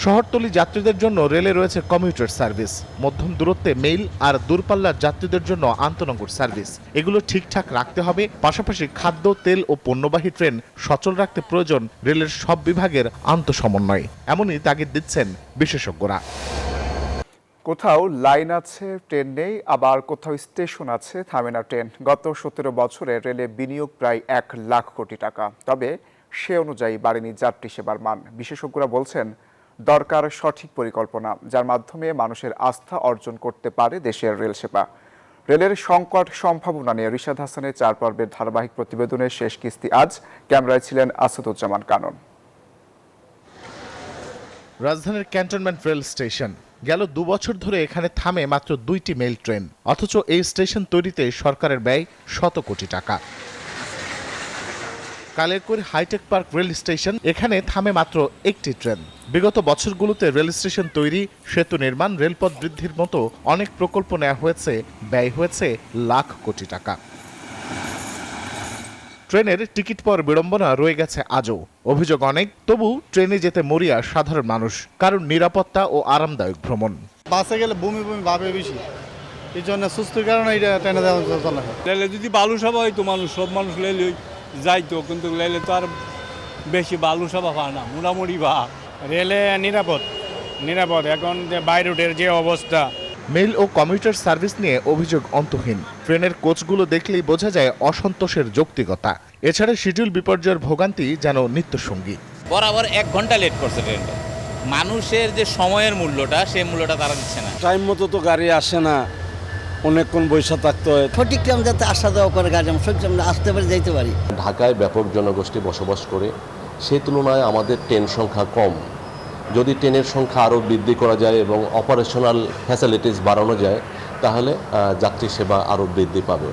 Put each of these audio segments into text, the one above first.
শহরতলি যাত্রীদের জন্য রেলে রয়েছে কমিউটার সার্ভিস, মধ্যম দূরত্বে মেইল আর দূরপাল্লার যাত্রীদের জন্য আন্তনগর সার্ভিস। এগুলো ঠিকঠাক রাখতে হবে। পাশাপাশি খাদ্য, তেল ও পণ্যবাহী ট্রেন সচল রাখতে প্রয়োজন রেলের সব বিভাগের আন্তঃসমন্বয়। এমনই তাগিদ দিচ্ছেন বিশেষজ্ঞরা। কোথাও লাইন আছে, ট্রেন নেই, আবার কোথাও স্টেশন আছে, থামে না ট্রেন। গত 17 বছরে রেলে বিনিয়োগ প্রায় 1 লাখ কোটি টাকা। তবে সে অনুযায়ী বাড়েনি যাত্রী সেবার মান। বিশেষজ্ঞরা বলছেন দরকার সঠিক পরিকল্পনা, যার মাধ্যমে মানুষের আস্থা অর্জন করতে পারে দেশের রেল সেবা। রেলের সংকট সম্ভাবনা নিয়ে রিশাদ হাসানের 4 পর্বের ধারাবাহিক প্রতিবেদনের শেষ কিস্তি আজ। ক্যামেরায় ছিলেন আসাদুজ্জামান কানন। রাজধানীর ক্যান্টনমেন্ট রেল স্টেশন। গেল 2 বছর ধরে এখানে থামে মাত্র 2টি মেল ট্রেন, অথচ এই স্টেশন তৈরিতে সরকারের ব্যয় শত কোটি টাকা। কালেরকৈর হাইটেক পার্ক রেল স্টেশন, এখানে থামে মাত্র 1টি ট্রেন। বিগত বছরগুলোতে রেল স্টেশন তৈরি, সেতু নির্মাণ, রেলপথ বৃদ্ধির মতো অনেক প্রকল্প নেওয়া হয়েছে, ব্যয় হয়েছে লাখ কোটি টাকা। ট্রেনের টিকিট পাওয়ার বিড়ম্বনা রয়ে গেছে আজও। অভিযোগ অনেক, তবু ট্রেনে যেতে মরিয়া সাধারণ মানুষ, কারণ নিরাপত্তা ও আরামদায়ক ভ্রমণ। বাসে গেলে বমি বমি ভাবে বেশি, এই জন্য সুস্থর কারণে এটা ট্রেনে যাওয়া চলে। লেলে যদি বালু সভা হইতো সব মানুষ লেলে যাইতো, কিন্তু লেলে তো আর বেশি বালু সভা হয় না, মোটামুটি বা রেলে নিরাপদ এখন যে বাই রুটের যে অবস্থা। মেল ও কমিউটার সার্ভিস নিয়ে অভিযোগ অন্তহীন। ট্রেনের কোচগুলো দেখলেই বোঝা যায় অসন্তোষের যৌক্তিকতা। এছাড়া শিডিউল বিপর্যয়ের ভোগান্তি যেন নিত্যসঙ্গী। বরাবর 1 ঘন্টা লেট করছে ট্রেনটা। মানুষের যে সময়ের মূল্যটা, সেই মূল্যটা তারা দিচ্ছে না। টাইম মতো তো গাড়ি আসে না, অনেকক্ষণ বৈশা থাকতে হয়। সঠিক টাইম যাতে আসা যাওয়া করে গাড়ি আমরা আসতে পারি, যাইতে পারি। ঢাকায় ব্যাপক জনগোষ্ঠী বসবাস করে, সেই তুলনায় আমাদের ট্রেন সংখ্যা কম। যদি ট্রেনের সংখ্যা আরও বৃদ্ধি করা যায় এবং অপারেশনাল ফ্যাসিলিটিস বাড়ানো যায়, তাহলে যাত্রী সেবা আরও বৃদ্ধি পাবে।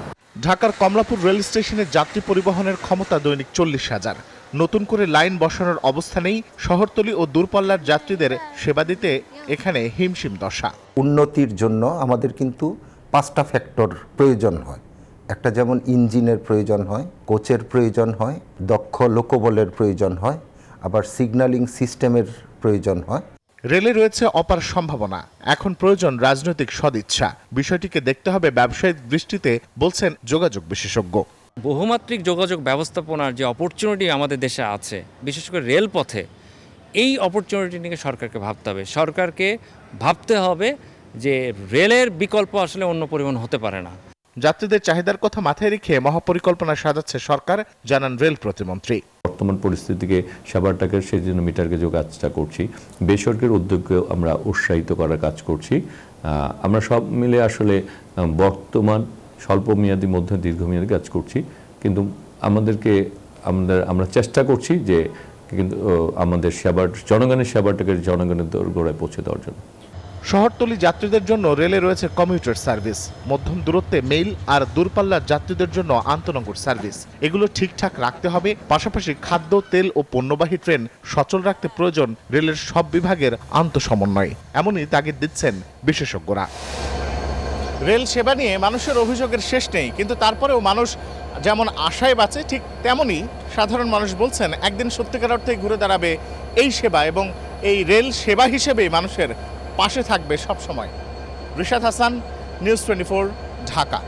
ঢাকার কমলাপুর রেল স্টেশনের যাত্রী পরিবহনের ক্ষমতা দৈনিক 40,000। নতুন করে লাইন বসানোর অবস্থা নেই। শহরতলি ও দূরপাল্লার যাত্রীদের সেবা দিতে এখানে হিমশিম দশা। উন্নতির জন্য আমাদের কিন্তু 5টা ফ্যাক্টর প্রয়োজন হয়। একটা যেমন ইঞ্জিনের প্রয়োজন হয়, কোচের প্রয়োজন হয়, দক্ষ লোকবলের প্রয়োজন হয়, আবার সিগন্যালিং সিস্টেমের প্রয়োজন হয়। রেলে রয়েছে অপার সম্ভাবনা, এখন প্রয়োজন রাজনৈতিক সদিচ্ছা। বিষয়টিকে দেখতে হবে ব্যবসায়িক দৃষ্টিতে, বলছেন যোগাযোগ বিশেষজ্ঞ। বহুমাত্রিক যোগাযোগ ব্যবস্থাপনার যে অপরচুনিটি আমাদের দেশে আছে, বিশেষ করে রেলপথে, এই অপরচুনিটি নিয়ে সরকারকে ভাবতে হবে। সরকারকে ভাবতে হবে যে রেলের বিকল্প আসলে অন্য পরিবহন হতে পারে না। যাত্রীদের চাহিদার কথা মাথায় রেখে মহাপরিকল্পনা সাজাচ্ছে সরকার, জানান রেল প্রতিমন্ত্রী। বর্তমান পরিস্থিতিকে সেবাটাকে সেই জন্য মিটারকে যে কাজটা করছি, বেসরকারি উদ্যোগকে আমরা উৎসাহিত করার কাজ করছি। আমরা সব মিলে আসলে বর্তমান স্বল্পমেয়াদী মধ্যে দীর্ঘমেয়াদী কাজ করছি, কিন্তু আমরা চেষ্টা করছি যে কিন্তু আমাদের জনগণের সেবাটাকে জনগণের দোরগোড়ায় পৌঁছে দেওয়ার জন্য। শহরতলি যাত্রীদের জন্য রেলে রয়েছে কমিউটার সার্ভিস, মধ্যম দূরত্বে মেইল আর দূরপাল্লার যাত্রীদের জন্য আন্তনগর সার্ভিস। এগুলো ঠিকঠাক রাখতে হবে। পাশাপাশি খাদ্য, তেল ও পণ্যবাহী ট্রেন সচল রাখতে প্রয়োজন রেলের সব বিভাগের আন্তঃসমন্বয়। এমনই তাগিদ দিচ্ছেন বিশেষজ্ঞরা। রেল সেবা নিয়ে মানুষের অভিযোগের শেষ নেই, কিন্তু তারপরেও মানুষ যেমন আশায় বাঁচে, ঠিক তেমনই সাধারণ মানুষ বলছেন একদিন সত্যিকার অর্থে ঘুরে দাঁড়াবে এই সেবা, এবং এই রেল সেবা হিসেবেই মানুষের পাশে থাকবে সব সময়। রিশাদ হাসান, নিউজ 24, ঢাকা।